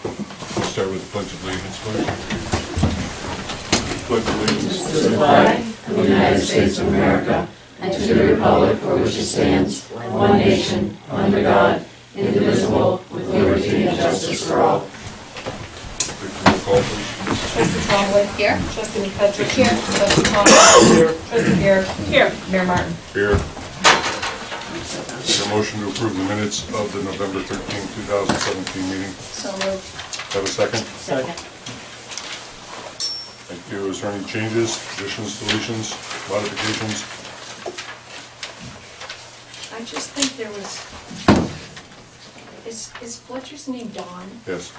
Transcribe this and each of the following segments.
We'll start with the Pledge of Allegiance, please. Pledge of Allegiance To the flag of the United States of America and to the republic for which it stands, one nation, under God, indivisible, with liberty and justice for all. Roll call, please. Trustee Trombley. Here. Trustee McFetrich. Here. Trustee Thomas. Here. Trustee Garrett. Here. Mayor Martin. Here. Is there a motion to approve the minutes of the November 13, 2017 meeting? So moved. Have a second? Second. Thank you. Is there any changes, additions, deletions, modifications? I just think there was, is Fletcher's name Dawn? Yes.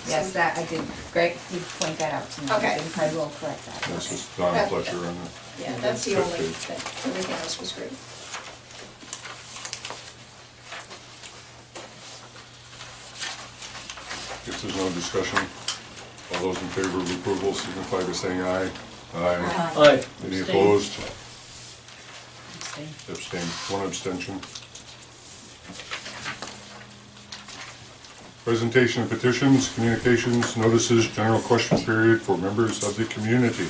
Yes, that I did. Greg, you point that out to me. Okay. And I will correct that. This is Don That's Fletcher okay. on the Yeah, that's the only Fifth thing. Everything else was great. If there's no discussion, all those in favor of approval signify by saying aye. Aye. Aye. Any Abstain. opposed? Abstain. Abstain. One abstention. Presentation of petitions, communications, notices, general question period for members of the community.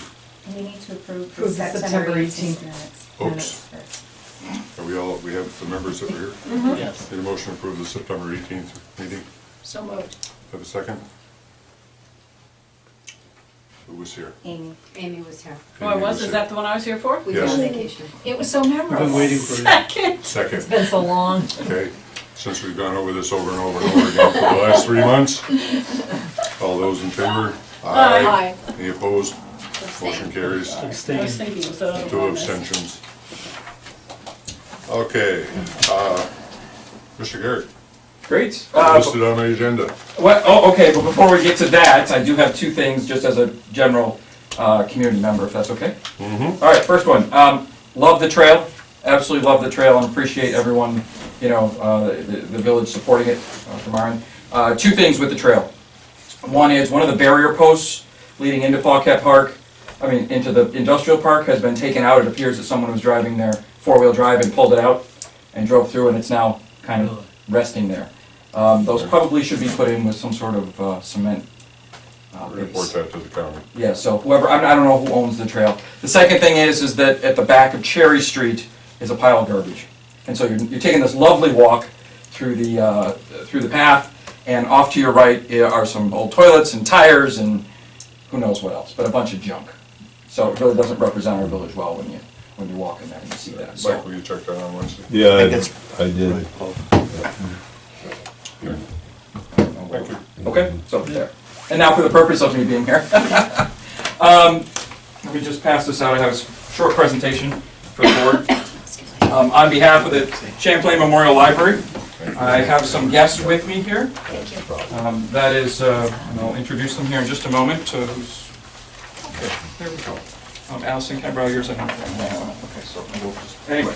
And we need to approve the Approve the September September 18th 18th minutes. Oops. Minutes first. Are we have the members that were here? Yes. Need a motion to approve the September 18th meeting? So moved. Have a second? Who was here? Amy. Amy was here. Oh, I was? Is that the one I was here for? We were Yes. on vacation. It was so I've memorable. been waiting for you. Second. Second. Been so long. Okay, since we've gone over this over and over and over again for the last 3 months, all those in favor? Aye. Any opposed? Motion carries. I Abstain. was thinking, was that on the 2 wrong list? abstentions. Okay, Mr. Garrett, Great. listed on my agenda. Okay, but before we get to that, I do have two things just as a general community member, if that's okay. Mm-hmm. All right, first one. Love the trail. Absolutely love the trail and appreciate everyone, the village supporting it from our end. Two things with the trail. One is one of the barrier posts leading into Paquette Park, into the industrial park has been taken out. It appears that someone was driving their four-wheel drive and pulled it out and drove through, and it's now kind of resting there. Those probably should be put in with some sort of cement Report base. that to the county. Yeah, so whoever, I don't know who owns the trail. The second thing is that at the back of Cherry Street is a pile of garbage. And so you're taking this lovely walk through the path, and off to your right are some old toilets and tires and who knows what else, but a bunch of junk. So it really doesn't represent our village well when you're walking there and you see that. So, Mike, will you check that on Wednesday? Yeah, I did. Thank you. okay, so there. And now for the purpose of me being here. Let me just pass this out. I have a short presentation for the board. On behalf of the Champlain Memorial Library, I have some guests with me here. Thank you. That is, and I'll introduce them here in just a moment. Okay, there we go. Allison, can I borrow yours? I don't have. Okay, so we'll just, anyway.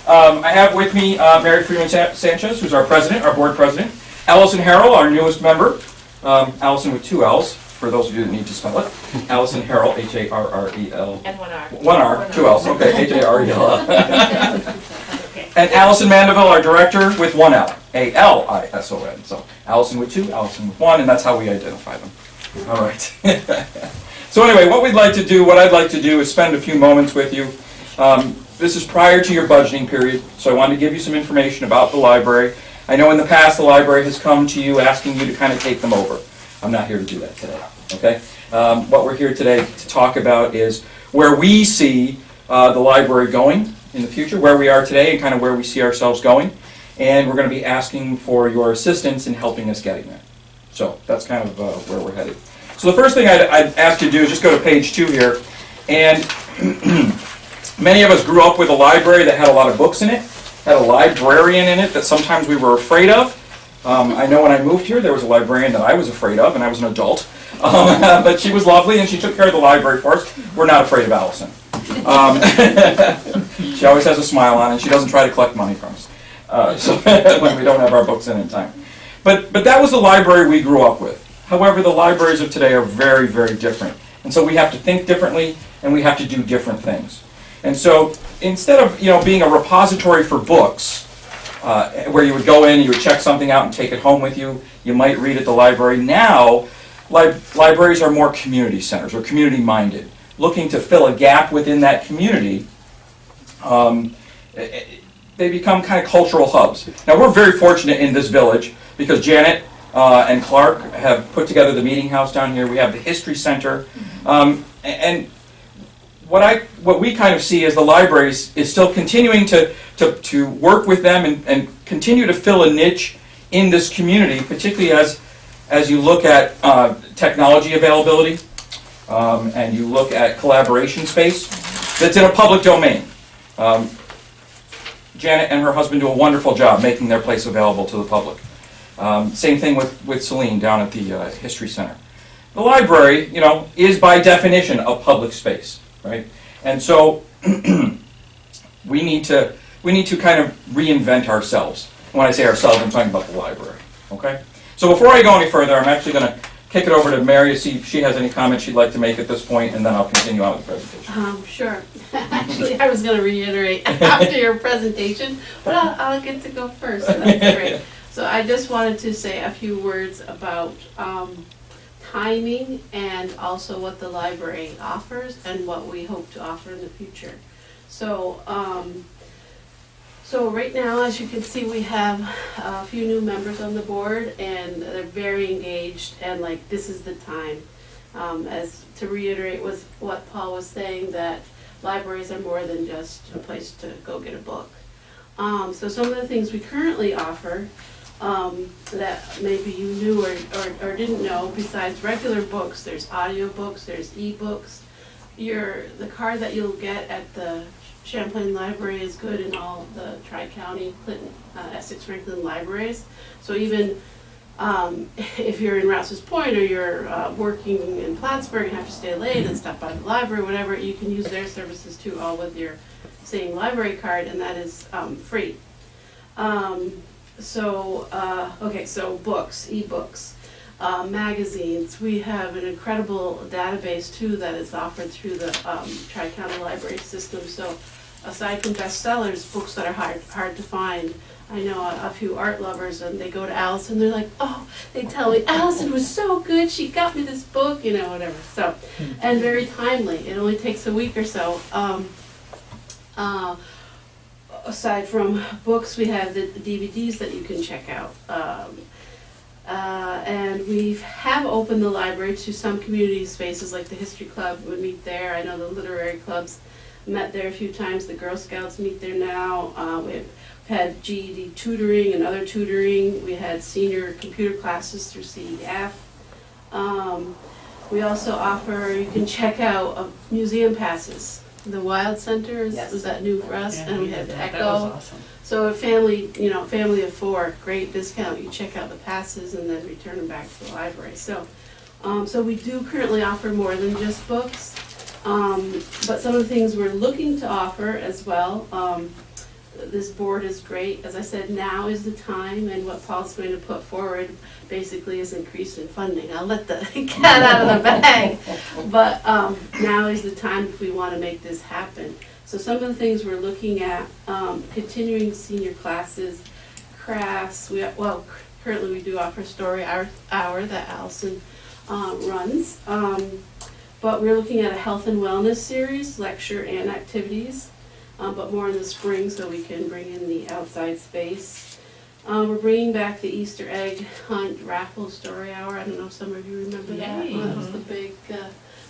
I have with me Mary Freeman Sanchez, who's our president, our board president. Allison Harrell, our newest member. Allison with 2 L's, for those of you that need to spell it. Allison Harrell, H-A-R-R-E-L. And 1 R. 1 R, 2 L's, okay, H-A-R-E-L. Okay. And Allison Mandeville, our director, with 1 L, A-L-I-S-O-N. So Allison with 2, Allison with 1, and that's how we identify them. All right. So anyway, what I'd like to do is spend a few moments with you. This is prior to your budgeting period, so I wanted to give you some information about the library. I know in the past the library has come to you asking you to kind of take them over. I'm not here to do that today, okay? What we're here today to talk about is where we see the library going in the future, where we are today and kind of where we see ourselves going. And we're going to be asking for your assistance in helping us getting there. So that's kind of where we're headed. So the first thing I'd ask you to do is just go to page 2 here. And many of us grew up with a library that had a lot of books in it, had a librarian in it that sometimes we were afraid of. I know when I moved here, there was a librarian that I was afraid of, and I was an adult. But she was lovely, and she took care of the library for us. We're not afraid of Allison. She always has a smile on, and she doesn't try to collect money from us so when we don't have our books in time. But that was the library we grew up with. However, the libraries of today are very, very different. And so we have to think differently, and we have to do different things. And so instead of being a repository for books, where you would go in, you would check something out and take it home with you. You might read at the library. Now, libraries are more community centers or community-minded, looking to fill a gap within that community. They become kind of cultural hubs. Now, we're very fortunate in this village because Janet and Clark have put together the meeting house down here. We have the history center. And what we kind of see as the libraries is still continuing to work with them and continue to fill a niche in this community, particularly as you look at technology availability and you look at collaboration space that's in a public domain. Janet and her husband do a wonderful job making their place available to the public. Same thing with Celine down at the History Center. The library, is by definition a public space, right? And so we need to kind of reinvent ourselves. When I say ourselves, I'm talking about the library, okay? So before I go any further, I'm actually going to kick it over to Mary to see if she has any comments she'd like to make at this point, and then I'll continue on with the presentation. Sure. Actually, I was going to reiterate after your presentation, but I'll get to go first. So that's great. So I just wanted to say a few words about timing and also what the library offers and what we hope to offer in the future. So, so right now, as you can see, we have a few new members on the board, and they're very engaged, and like this is the time. As to reiterate was what Paul was saying, that libraries are more than just a place to go get a book. So some of the things we currently offer that maybe you knew or didn't know, besides regular books, there's audio books, there's e-books. The card that you'll get at the Champlain Library is good in all the Tri-County, Clinton, Essex, Franklin libraries. So even if you're in Rouse's Point or you're working in Plattsburgh and have to stay late and stop by the library, whatever, you can use their services too, all with your same library card, and that is free. So books, e-books, magazines. We have an incredible database too that is offered through the Tri-County Library System. So aside from bestsellers, books that are hard to find. I know a few art lovers, and they go to Allison, they're like, oh, they tell me, Allison was so good, she got me this book, whatever. So, and very timely. It only takes a week or so. Aside from books, we have the DVDs that you can check out. And we have opened the library to some community spaces, like the History Club would meet there. I know the literary clubs met there a few times. The Girl Scouts meet there now. We've had GED tutoring and other tutoring. We had senior computer classes through CEF. We also offer, you can check out museum passes. The Wild Center was that new for us, and we had Echo. That was awesome. So a family, family of 4, great discount. You check out the passes and then return them back to the library. So, so we do currently offer more than just books, but some of the things we're looking to offer as well. This board is great. As I said, now is the time, and what Paul's going to put forward basically is increase in funding. I'll let the cat out of the bag, but now is the time if we want to make this happen. So some of the things we're looking at, continuing senior classes, crafts. Currently we do offer story hour that Allison runs, but we're looking at a health and wellness series, lecture and activities. But more in the spring so we can bring in the outside space. We're bringing back the Easter egg hunt raffle story hour. I don't know if some of you remember that. Yay. That was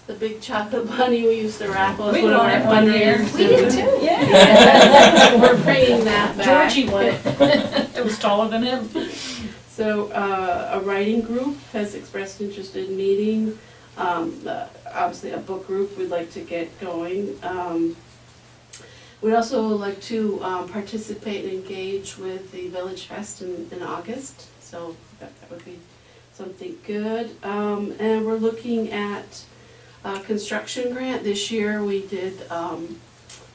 the big chocolate bunny we used to raffle. We won it one year. We did too. Yeah. We're bringing that back. Georgie won it. It was taller than him. So a writing group has expressed interest in meeting. Obviously a book group we'd like to get going. We'd also like to participate and engage with the Village Fest in August, so that would be something good. And we're looking at a construction grant. This year we did,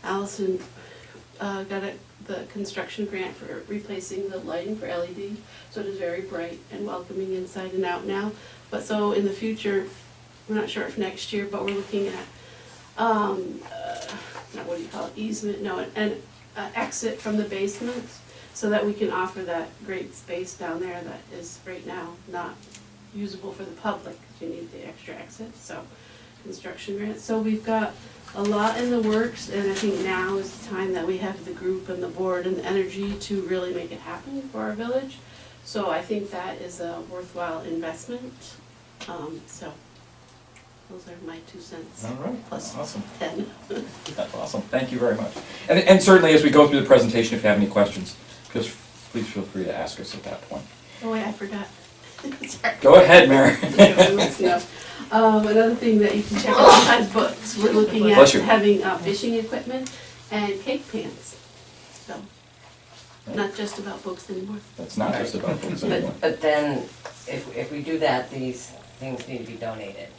Allison got the construction grant for replacing the lighting for LED, so it is very bright and welcoming inside and out now. But so in the future, we're not sure if next year, but we're looking at what do you call it, easement, no, an exit from the basement so that we can offer that great space down there that is right now not usable for the public, because you need the extra exit, so construction grants. So we've got a lot in the works, and I think now is the time that we have the group and the board and the energy to really make it happen for our village. So I think that is a worthwhile investment. So those are my 2 cents. All right, Plus awesome. 10. That's awesome, thank you very much. And certainly as we go through the presentation, if you have any questions, just please feel free to ask us at that point. Oh wait, I forgot. Sorry. Go ahead, Mary. Another thing that you can check out besides books, we're looking Bless at you. having fishing equipment and cake pans. So, not just about books anymore. That's not just about books anymore. But then, if we do that, these things need to be donated.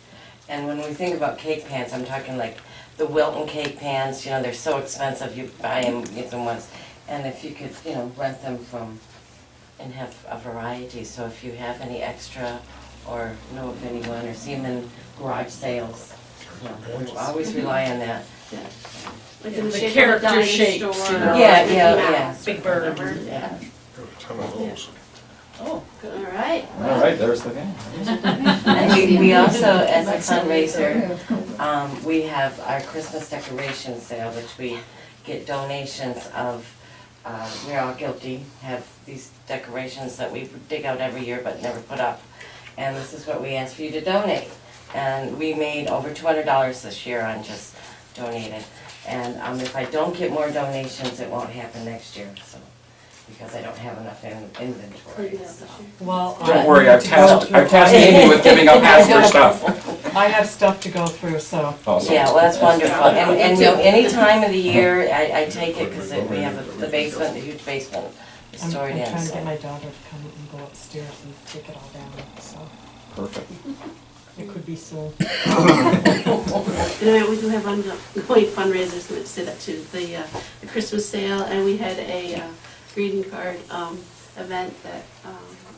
And when we think about cake pans, I'm talking like the Wilton cake pans, you know, they're so expensive, you buy them, get them once. And if you could, you know, rent them and have a variety, so if you have any extra, or know of anyone, or see them in garage sales, you know, we always rely on that. Yeah. Like in the The shape of a character dime shapes, store. you know. Yeah, Mickey yeah, Mouse, yeah. Big bird. whatever. Yeah. Got a ton of those. Oh, All right. All right, there's the game. And we also, as a fundraiser, we have our Christmas decoration sale, which we get donations of, we're all guilty, have these decorations that we dig out every year but never put up. And this is what we ask for you to donate. And we made over $200 this year on just donated. And if I don't get more donations, it won't happen next year, so, because I don't have enough inventory, so. Well, Don't worry, I've tasked Amy with giving up half your stuff. I have stuff to go through, so. Awesome. Yeah, well, that's wonderful, and you know, any time of the year, I take it, because we have the basement, the huge basement, I'm stored in, trying to so. get my daughter to come and go upstairs and take it all down, so Perfect. it could be soon. Anyway, we do have ongoing fundraisers, I'm going to say that too, the Christmas sale, and we had a greeting card event that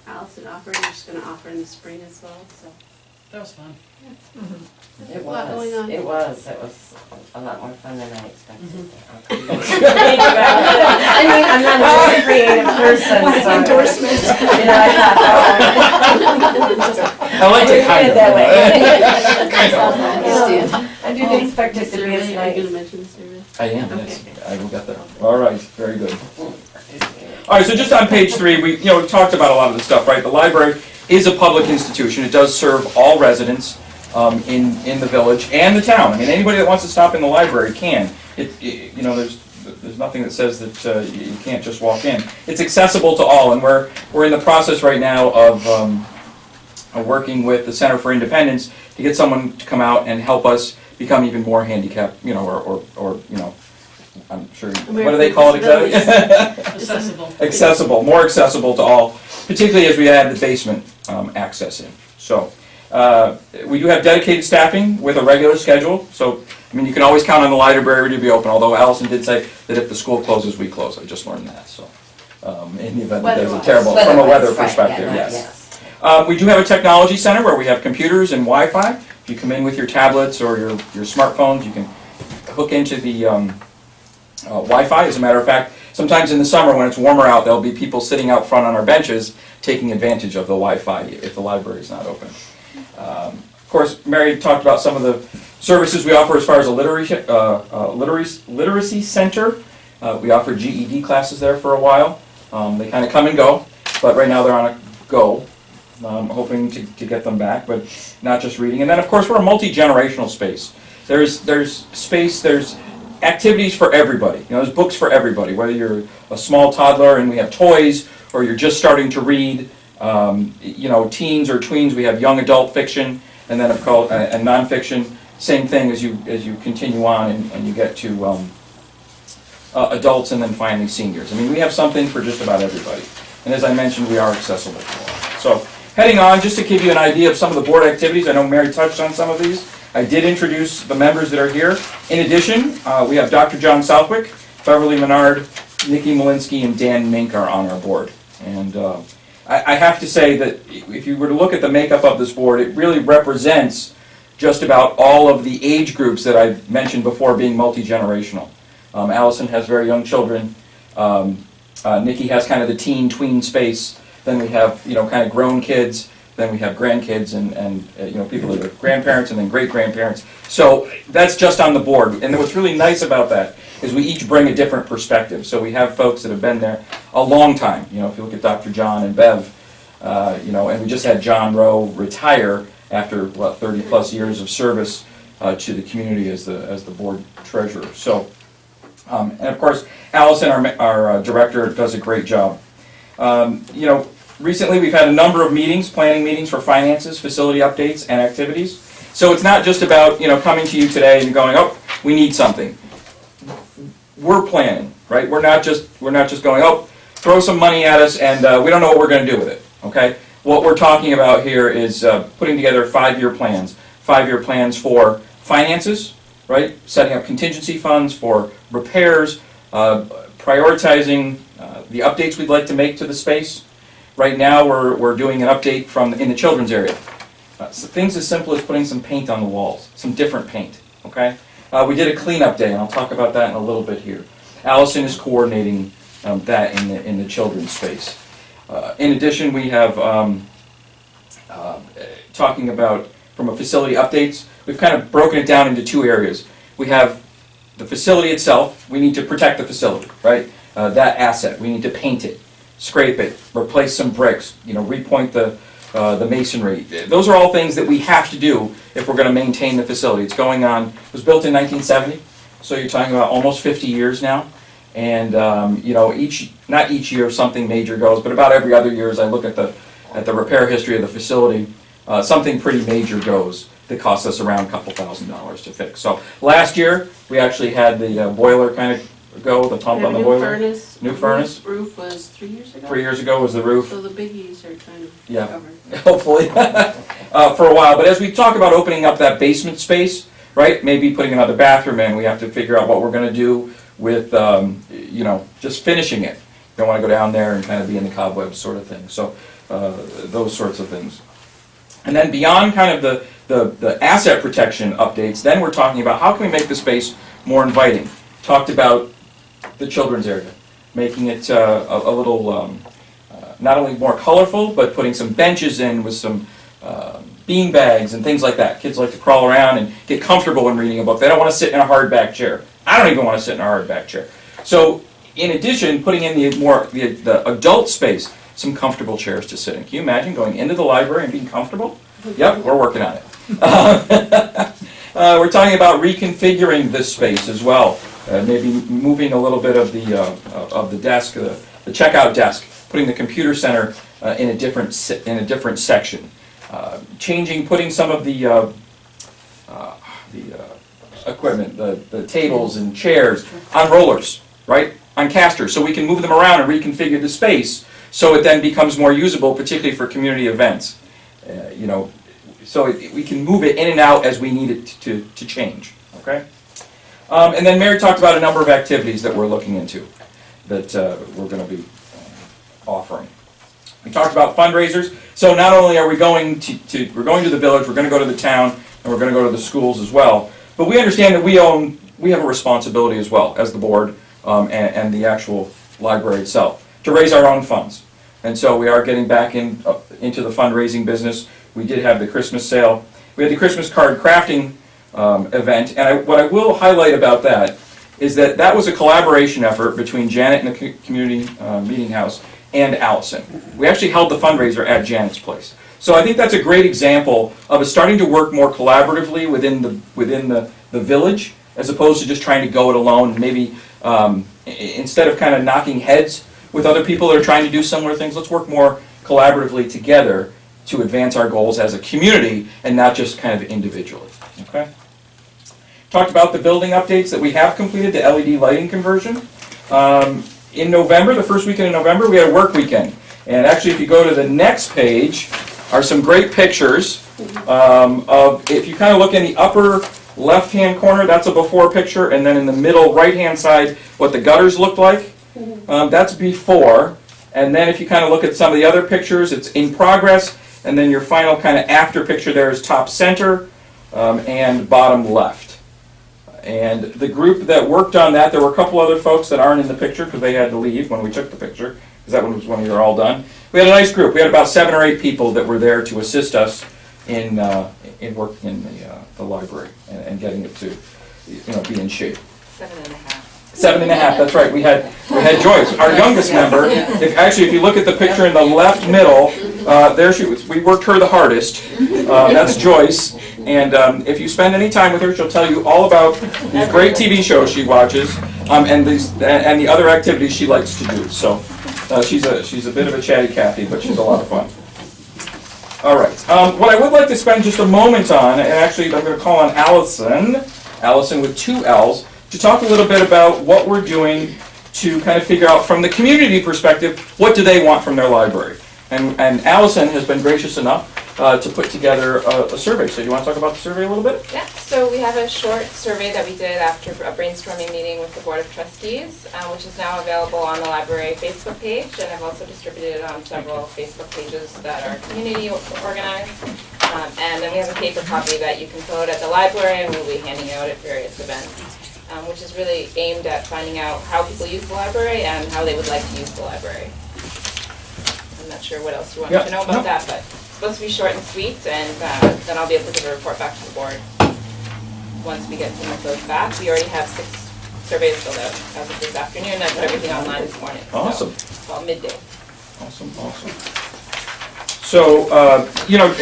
Allison offered, we're just going to offer in the spring as well, so. that was fun. There's It a lot going on. was a lot more fun than I expected. Mm-hmm. I mean, I'm not a very creative person, so. You know, I thought, I like it kind of. that way. Understand. I didn't expect it to be as Survey, are you going to nice. mention the survey? I am, Okay. yes, I will get there. All right, very good. All right, so just on page 3, we talked about a lot of the stuff, right? The library is a public institution. It does serve all residents in the village and the town. I mean, anybody that wants to stop in the library can. There's nothing that says that you can't just walk in. It's accessible to all, and we're in the process right now of working with the Center for Independence to get someone to come out and help us become even more handicapped, or I'm sure, what do they call it exactly? Accessible. Accessible, more accessible to all, particularly as we add the basement access in. So, we do have dedicated staffing with a regular schedule, so, I mean, you can always count on the library to be open, although Allison did say that if the school closes, we close. I just learned that, so, in the event that there's a Weather-wise. terrible, from a weather Right, yeah, perspective, right, yes. We do have a technology center where we have computers and Wi-Fi. If you come in with your tablets or your smartphones, you can hook into the Wi-Fi. As a matter of fact, sometimes in the summer when it's warmer out, there'll be people sitting out front on our benches taking advantage of the Wi-Fi if the library is not open. Of course, Mary talked about some of the services we offer as far as a literacy center. We offered GED classes there for a while. They kind of come and go, but right now they're on a go. Hoping to get them back, but not just reading. And then, of course, we're a multi-generational space. There's space, there's activities for everybody. There's books for everybody, whether you're a small toddler and we have toys, or you're just starting to read, teens or tweens, we have young adult fiction, and then and nonfiction. Same thing as you continue on and you get to adults and then finally seniors. I mean, we have something for just about everybody. And as I mentioned, we are accessible to all. So, heading on, just to give you an idea of some of the board activities, I know Mary touched on some of these. I did introduce the members that are here. In addition, we have Dr. John Southwick, Beverly Menard, Nikki Malinsky, and Dan Mink are on our board. And I have to say that if you were to look at the makeup of this board, it really represents just about all of the age groups that I mentioned before being multi-generational. Allison has very young children. Nikki has kind of the teen tween space. Then we have, kind of grown kids. Then we have grandkids and people that are grandparents and then great-grandparents. So that's just on the board. And what's really nice about that is we each bring a different perspective. So we have folks that have been there a long time. If you look at Dr. John and Bev, and we just had John Rowe retire after, 30-plus years of service to the community as the board treasurer. So, and of course, Allison, our director, does a great job. Recently, we've had a number of meetings, planning meetings for finances, facility updates, and activities. So it's not just about, coming to you today and going, oh, we need something. We're planning, right? We're not just going, oh, throw some money at us and we don't know what we're going to do with it, okay? What we're talking about here is putting together 5-year plans. 5-year plans for finances, right? Setting up contingency funds for repairs, prioritizing the updates we'd like to make to the space. Right now, we're doing an update in the children's area. So things as simple as putting some paint on the walls, some different paint, okay? We did a cleanup day, and I'll talk about that in a little bit here. Allison is coordinating that in the children's space. In addition, we have, talking about, from a facility updates, we've kind of broken it down into 2 areas. We have the facility itself. We need to protect the facility, right? That asset. We need to paint it, scrape it, replace some bricks, repoint the masonry. Those are all things that we have to do if we're going to maintain the facility. It was built in 1970, so you're talking about almost 50 years now. And not each year something major goes, but about every other year as I look at the repair history of the facility, something pretty major goes that costs us around a couple $1,000s to fix. So last year we actually had the boiler kind of go, the pump on the boiler. New furnace. Roof was 3 years ago. 3 years ago was the roof. So the biggies are kind of Yeah. covered. Hopefully, for a while. But as we talk about opening up that basement space, right, maybe putting another bathroom in, we have to figure out what we're going to do with, just finishing it. You don't want to go down there and kind of be in the cobwebs sort of thing. So those sorts of things. And then beyond kind of the asset protection updates, then we're talking about how can we make the space more inviting. Talked about the children's area, making it a little, not only more colorful, but putting some benches in with some bean bags and things like that. Kids like to crawl around and get comfortable when reading a book. They don't want to sit in a hardback chair. I don't even want to sit in a hardback chair. So in addition, putting in the adult space, some comfortable chairs to sit in. Can you imagine going into the library and being comfortable? Yep, we're working on it. We're talking about reconfiguring this space as well. Maybe moving a little bit of the desk, the checkout desk, putting the computer center in a different section, putting some of the equipment, the tables and chairs on rollers, right, on casters, so we can move them around and reconfigure the space so it then becomes more usable, particularly for community events. So we can move it in and out as we need it to change. Okay. And then Mary talked about a number of activities that we're looking into that we're going to be offering. We talked about fundraisers. So not only are we going we're going to the village, we're going to go to the town, and we're going to go to the schools as well. But we understand that we have a responsibility as well as the board and the actual library itself to raise our own funds. And so we are getting back into the fundraising business. We did have the Christmas sale. We had the Christmas card crafting event, and what I will highlight about that is that was a collaboration effort between Janet and the community meeting house and Allison. We actually held the fundraiser at Janet's place. So I think that's a great example of us starting to work more collaboratively within the village, as opposed to just trying to go it alone. And maybe instead of kind of knocking heads with other people that are trying to do similar things, let's work more collaboratively together to advance our goals as a community and not just kind of individually. Okay. Talked about the building updates that we have completed, the LED lighting conversion. In November, the first weekend in November, we had a work weekend. And actually, if you go to the next page, are some great pictures of, if you kind of look in the upper left-hand corner, that's a before picture, and then in the middle right-hand side, what the gutters looked like. That's before. And then if you kind of look at some of the other pictures, it's in progress. And then your final kind of after picture there is top center and bottom left. And the group that worked on that, there were a couple other folks that aren't in the picture because they had to leave when we took the picture, because that one was when we were all done. We had a nice group. We had about 7 or 8 people that were there to assist us in working in the library and getting it to be in shape. 7.5. 7.5, that's right. We had Joyce, our youngest member. If you look at the picture in the left middle, there she was. We worked her the hardest. That's Joyce. And if you spend any time with her, she'll tell you all about these great TV shows she watches and the other activities she likes to do. So she's a bit of a chatty Cathy, but she's a lot of fun. All right. What I would like to spend just a moment on, and actually I'm going to call on Allison with 2 L's, to talk a little bit about what we're doing to kind of figure out from the community perspective, what do they want from their library. And Allison has been gracious enough to put together a survey. So do you want to talk about the survey a little bit? Yeah, so we have a short survey that we did after a brainstorming meeting with the Board of Trustees, which is now available on the library Facebook page, and I've also distributed it on several Facebook pages that are community organized. And then we have a paper copy that you can fill out at the library, and we'll be handing out at various events, which is really aimed at finding out how people use the library and how they would like to use the library. I'm not sure what else you want to know about that, but it's supposed to be short and sweet, and then I'll be able to give a report back to the board once we get some of those back. We already have 6 surveys filled out as of this afternoon. I put everything online this morning. Awesome. So, well, midday. Awesome. So,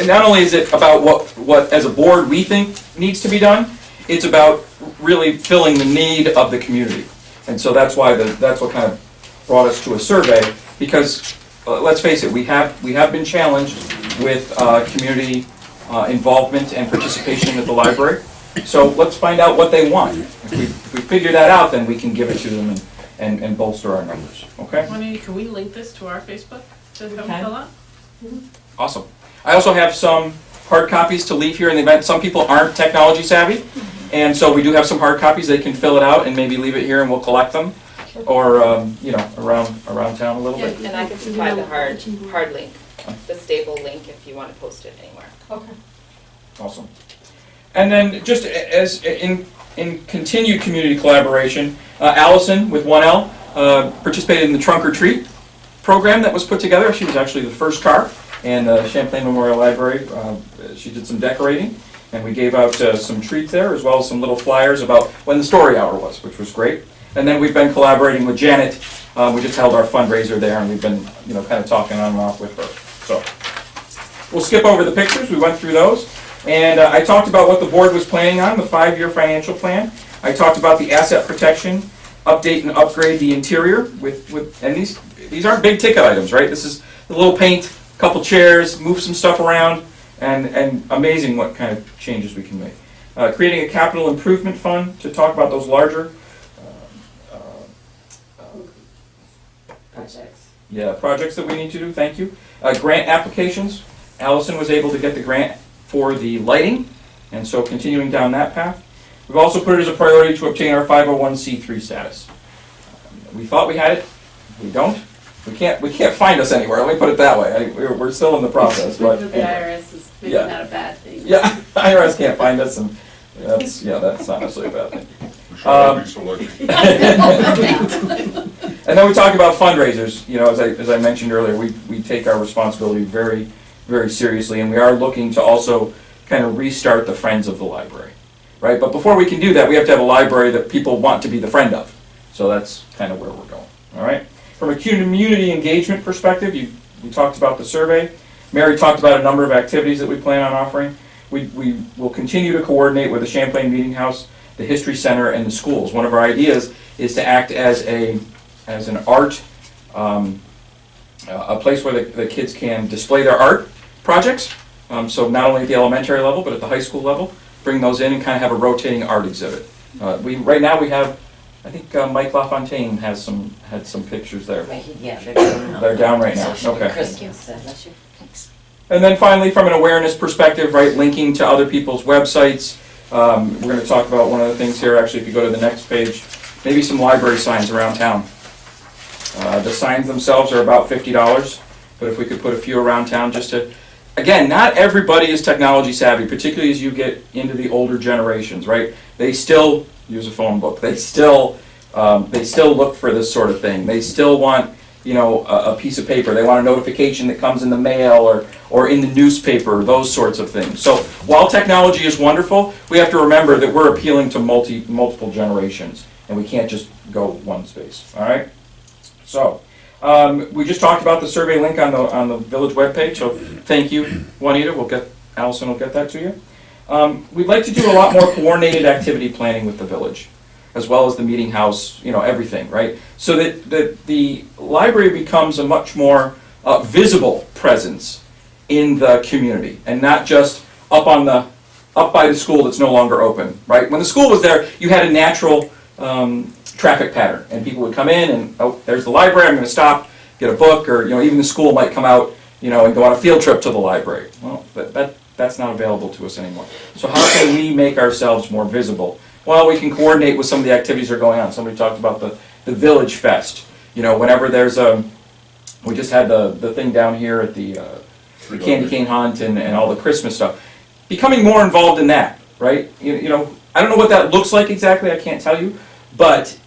not only is it about what as a board we think needs to be done, it's about really filling the need of the community. And so that's what kind of brought us to a survey, because let's face it, we have been challenged with community involvement and participation at the library. So let's find out what they want. If we figure that out, then we can give it to them and bolster our numbers. Okay? Can we link this to our Facebook to help fill out? Awesome. I also have some hard copies to leave here in the event. Some people aren't technology savvy, and so we do have some hard copies. They can fill it out and maybe leave it here, and we'll collect them, or around town a little bit. And I can supply the hard link, the stable link, if you want to post it anywhere. Okay. Awesome. And then just as in continued community collaboration, Allison with 1L participated in the Trunk or Treat program that was put together. She was actually the first car, and Champlain Memorial Library, she did some decorating, and we gave out some treats there, as well as some little flyers about when the story hour was, which was great. And then we've been collaborating with Janet. We just held our fundraiser there, and we've been kind of talking on and off with her. So we'll skip over the pictures. We went through those. And I talked about what the board was planning on, the 5-year financial plan. I talked about the asset protection, update and upgrade the interior and these aren't big ticket items, right? This is a little paint, couple chairs, move some stuff around, and amazing what kind of changes we can make. Creating a capital improvement fund to talk about those larger projects that we need to do. Thank you. Grant applications. Allison was able to get the grant for the lighting, and so continuing down that path. We've also put it as a priority to obtain our 501c3 status. We thought we had it. We don't. We can't find us anywhere. Let me put it that way. We're still in the process. But the IRS is making that a bad thing. Yeah, IRS can't find us, and that's not necessarily a bad thing. We should all be so lucky. And then we talk about fundraisers. As I mentioned earlier, we take our responsibility very, very seriously, and we are looking to also kind of restart the Friends of the Library, right? But before we can do that, we have to have a library that people want to be the friend of. So that's kind of where we're going, all right? From a community engagement perspective, we talked about the survey. Mary talked about a number of activities that we plan on offering. We will continue to coordinate with the Champlain Meeting House, the History Center, and the schools. One of our ideas is to act as an art, a place where the kids can display their art projects. So not only at the elementary level, but at the high school level, bring those in and kind of have a rotating art exhibit. Right now we have, I think Mike LaFontaine had some pictures there. Yeah, they're down right now. Okay. Christmas. And then finally, from an awareness perspective, right, linking to other people's websites. We're going to talk about one of the things here. Actually, if you go to the next page, maybe some library signs around town. The signs themselves are about $50, but if we could put a few around town just to, again, not everybody is technology savvy, particularly as you get into the older generations, right? They still use a phone book. They still look for this sort of thing. They still want, you know, a piece of paper. They want a notification that comes in the mail or in the newspaper, those sorts of things. So while technology is wonderful, we have to remember that we're appealing to multiple generations, and we can't just go one space, all right? So, we just talked about the survey link on the village webpage, so thank you, Juanita. Allison will get that to you. We'd like to do a lot more coordinated activity planning with the village, as well as the meeting house, you know, everything, right? So that the library becomes a much more visible presence in the community, and not just up by the school that's no longer open, right? When the school was there, you had a natural traffic pattern, and people would come in and, oh, there's the library, I'm going to stop, get a book, or, you know, even the school might come out, you know, and go on a field trip to the library. Well, that's not available to us anymore. So how can we make ourselves more visible? Well, we can coordinate with some of the activities that are going on. Somebody talked about the Village Fest. You know, whenever there's we just had the thing down here at the candy cane hunt and all the Christmas stuff. Becoming more involved in that, right? You know, I don't know what that looks like exactly, I can't tell you, but,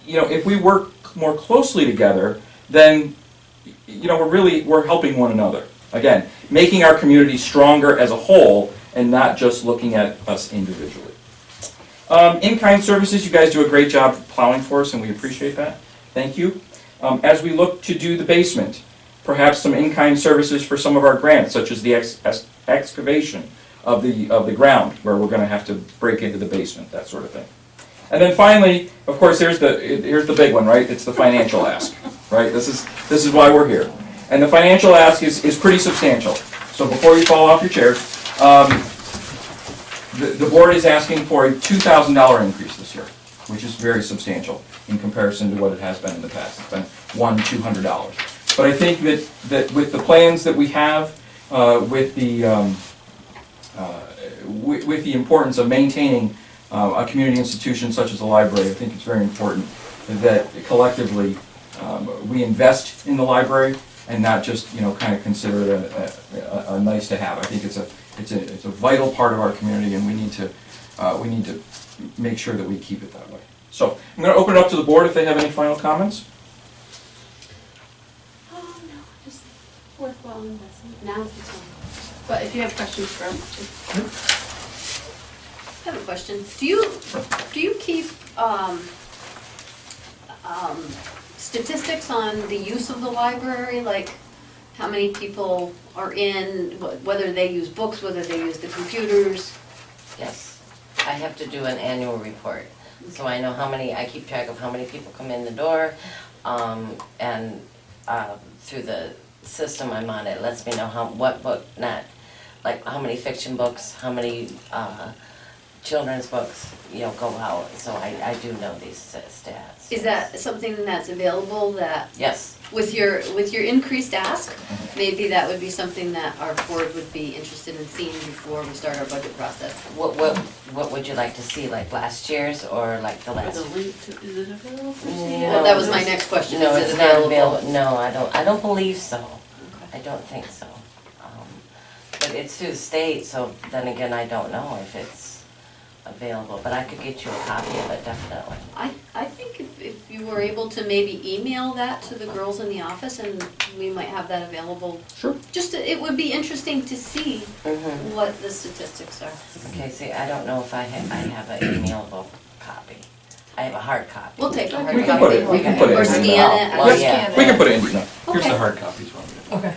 you know, if we work more closely together, then, you know, we're helping one another. Again, making our community stronger as a whole and not just looking at us individually. In-kind services, you guys do a great job plowing for us, and we appreciate that. Thank you. As we look to do the basement, perhaps some in-kind services for some of our grants, such as the excavation of the ground, where we're going to have to break into the basement, that sort of thing. And then finally, of course, here's the big one, right? It's the financial ask, right? This is why we're here. And the financial ask is pretty substantial. So before you fall off your chairs, the board is asking for a $2,000 increase this year, which is very substantial in comparison to what it has been in the past. It's been $200. But I think that with the plans that we have, with the importance of maintaining a community institution such as a library, I think it's very important that collectively we invest in the library and not just, you know, kind of consider it a nice to have. I think it's a vital part of our community, and we need to make sure that we keep it that way. So I'm going to open it up to the board if they have any final comments. Oh, no, just worthwhile investment. Now's the time. But if you have questions for them, I have a question. Do you keep statistics on the use of the library, like how many people are in, whether they use books, whether they use the computers? Yes, I have to do an annual report, so I know I keep track of how many people come in the door, and through the system I'm on, it lets me know what book, like how many fiction books, how many children's books, you know, go out, so I do know these stats. Is that something that's available that? Yes. With your increased ask, maybe that would be something that our board would be interested in seeing before we start our budget process. What would you like to see, like last year's or like the or last? the link to, is it available for sale? No. Well, that was my next question. No, Is it's it not available? available. No, I don't believe so. I don't think so. But it's through the state, so then again, I don't know if it's available, but I could get you a copy of it, definitely. I think if you were able to maybe email that to the girls in the office, and we might have that available. Sure. It would be interesting to see Mm-hmm. what the statistics are. Okay, see, I don't know if I have an emailable copy. I have a hard copy. We'll take a hard We can copy. put it in. Or scan it. Well, yeah. We can put it in. No. Here's Okay. the hard copies. Okay.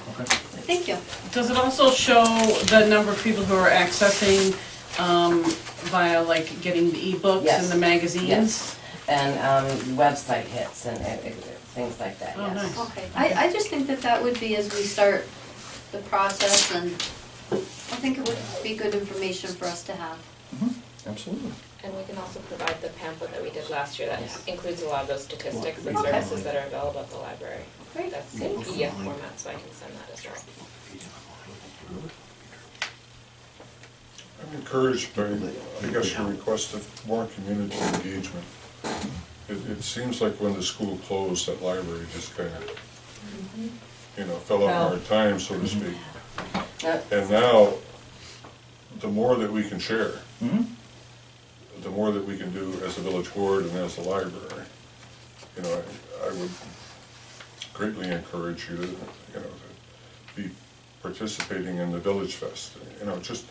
Thank you. Does it also show the number of people who are accessing via like getting the ebooks Yes. and the magazines? Yes. And website hits and things like that, Oh, yes. nice. Okay, I just think that would be, as we start the process, and I think it would be good information for us to have. Absolutely. And we can also provide the pamphlet that we did last year that Yes. includes a lot of those statistics and Okay. services that are available at the library. Great. That's in PDF format, so I can send that as well. I'm encouraged by, I guess, your request of more community engagement. It seems like when the school closed, that library just kind of, you know, fell on hard times, so to speak. Yep. And now, the more that we can share, Mm-hmm. the more that we can do as a village board and as a library. You know, I would greatly encourage you to, you know, to be participating in the Village Fest. You know, just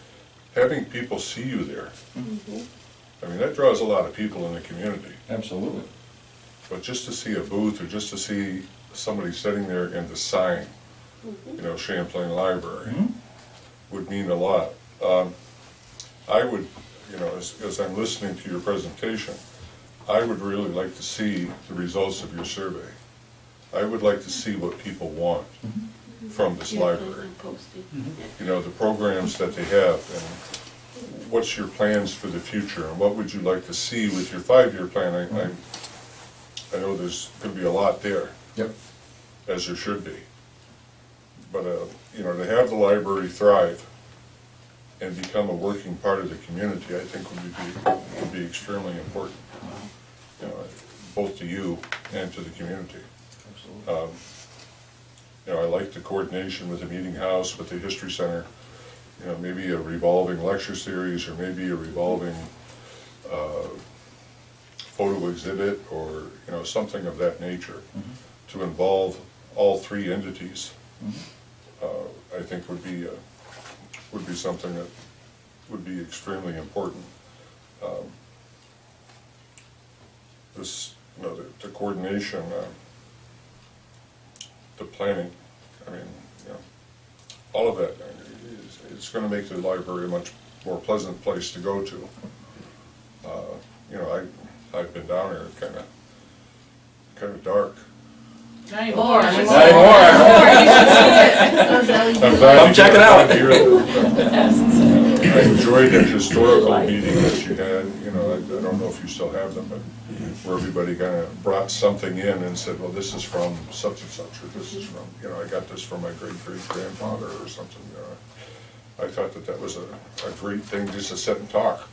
having people see you there. I mean, that draws a lot of people in the community. Absolutely. But just to see a booth, or just to see somebody sitting there and the sign, you know, Champlain Library, would mean a lot. I would, you know, as I'm listening to your presentation, I would really like to see the results of your survey. I would like to see what people want from this library. You know, the programs that they have, and what's your plans for the future, and what would you like to see with your 5-year plan? I know there's going to be a lot there. Yep. As there should be. But, you know, to have the library thrive and become a working part of the community, I think would be extremely important. You know, both to you and to the community. Absolutely. You know, I like the coordination with the meeting house, with the history center. You know, maybe a revolving lecture series, or maybe a revolving photo exhibit, or, you know, something of that nature, to involve all 3 entities. I think would be something that would be extremely important. This, you know, the coordination, the planning, I mean, you know, all of that, it's going to make the library a much more pleasant place to go to. You know, I've been down there, kind of dark. Not anymore. Not anymore. Come check it out. I enjoyed that historical meeting that you had. You know, I don't know if you still have them, but where everybody kind of brought something in and said, well, this is from such and such, or this is from, you know, I got this from my great-great-grandfather or something. I thought that was a great thing, just to sit and talk,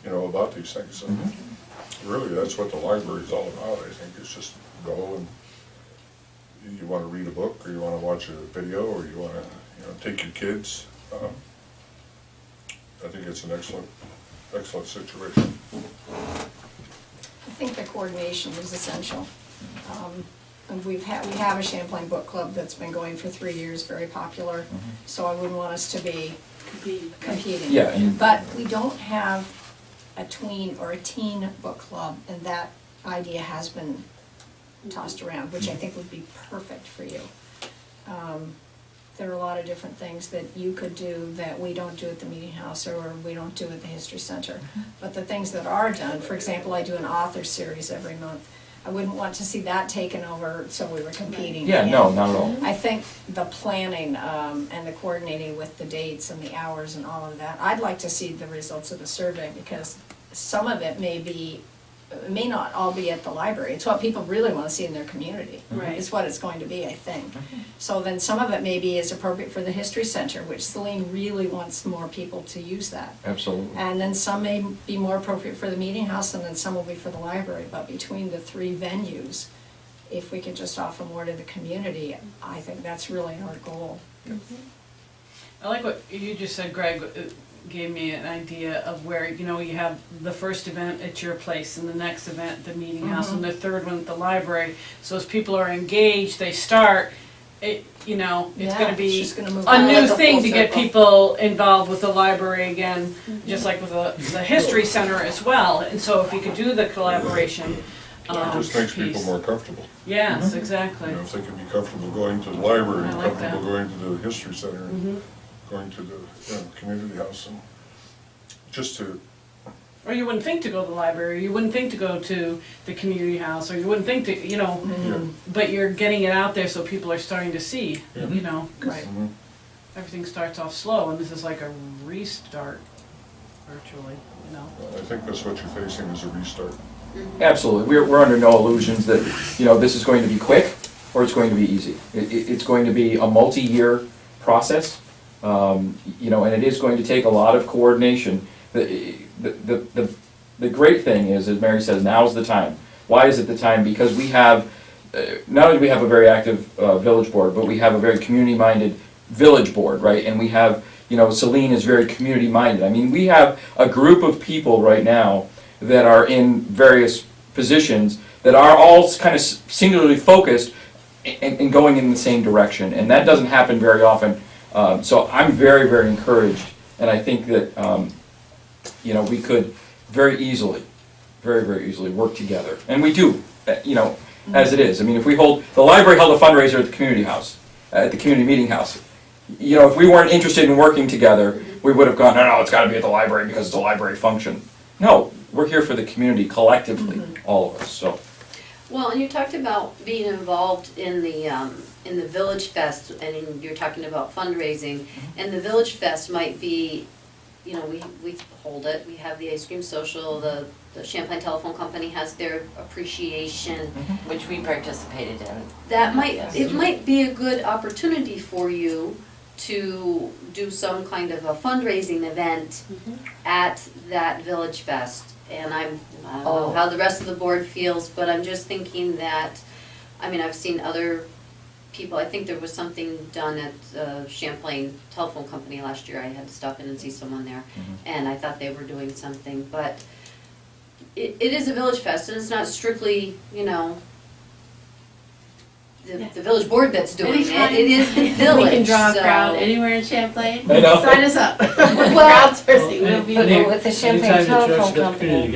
you know, about these things. And really, that's what the library is all about, I think. It's just go, and you want to read a book, or you want to watch a video, or you want to, you know, take your kids. I think it's an excellent situation. I think the coordination is essential. And we have a Champlain book club that's been going for 3 years, very popular, so I wouldn't want us to be competing. Yeah. But we don't have a tween or a teen book club, and that idea has been tossed around, which I think would be perfect for you. There are a lot of different things that you could do that we don't do at the meeting house, or we don't do at the history center. But the things that are done, for example, I do an author series every month. I wouldn't want to see that taken over so we were competing. Yeah, no, not at all. I think the planning and the coordinating with the dates and the hours and all of that, I'd like to see the results of the survey, because some of it may not all be at the library. It's what people really want to see in their community. Right. It's what it's going to be, I think. So then some of it maybe is appropriate for the history center, which Celine really wants more people to use that. Absolutely. And then some may be more appropriate for the meeting house, and then some will be for the library. But between the 3 venues, if we could just offer more to the community, I think that's really our goal. I like what you just said, Greg. It gave me an idea of where, you know, you have the first event at your place, and the next event at the meeting house, and the third one at the library. So as people are engaged, they start, you know, it's gonna be just gonna move a on new like a thing full to get circle. people involved with the library again, just like with the history center as well. And so if you could do the collaboration, It just makes people piece. more comfortable. Yes, exactly. You know, if they can be comfortable going to the library, I like comfortable that. going to the history center, and going to the, you know, community house, and just to, Or you wouldn't think to go to the library, you wouldn't think to go to the community house, or you wouldn't think to, you know, yeah. but you're getting it out there so people are starting to see, Yeah. you know. 'cause Right. everything starts off slow, and this is like a restart, virtually, you know. I think that's what you're facing, is a restart. Absolutely. We're under no illusions that, you know, this is going to be quick or it's going to be easy. It's going to be a multi-year process, you know, and it is going to take a lot of coordination. The great thing is, as Mary says, now's the time. Why is it the time? Because we have, not only do we have a very active village board, but we have a very community-minded village board, right? And we have, you know, Celine is very community-minded. I mean, we have a group of people right now that are in various positions that are all kind of singularly focused and going in the same direction. And that doesn't happen very often. So I'm very, very encouraged. And I think that, we could very easily work together. And we do, as it is. I mean, if the library held a fundraiser at the community house, at the community meeting house. If we weren't interested in working together, we would have gone, no, it's got to be at the library because it's a library function. No, we're here for the community collectively, all of us, so. Well, and you talked about being involved in the Village Fest, and you're talking about fundraising, and the Village Fest might be, we hold it, we have the ice cream social, the Champlain Telephone Company has their appreciation. Which we participated in. It might be a good opportunity for you to do some kind of a fundraising event at that Village Fest. And I don't know how the rest of the board feels, but I'm just thinking that, I've seen other people, I think there was something done at Champlain Telephone Company last year. I had to stop in and see someone there, and I thought they were doing something, but it is a Village Fest, and it's not strictly, the village board that's doing it. Anytime. It is the village. We can draw a so- crowd anywhere in Champlain. I know. Sign us up. Crowdsourcing, we'll be Well, there. with the Champlain Telephone Company,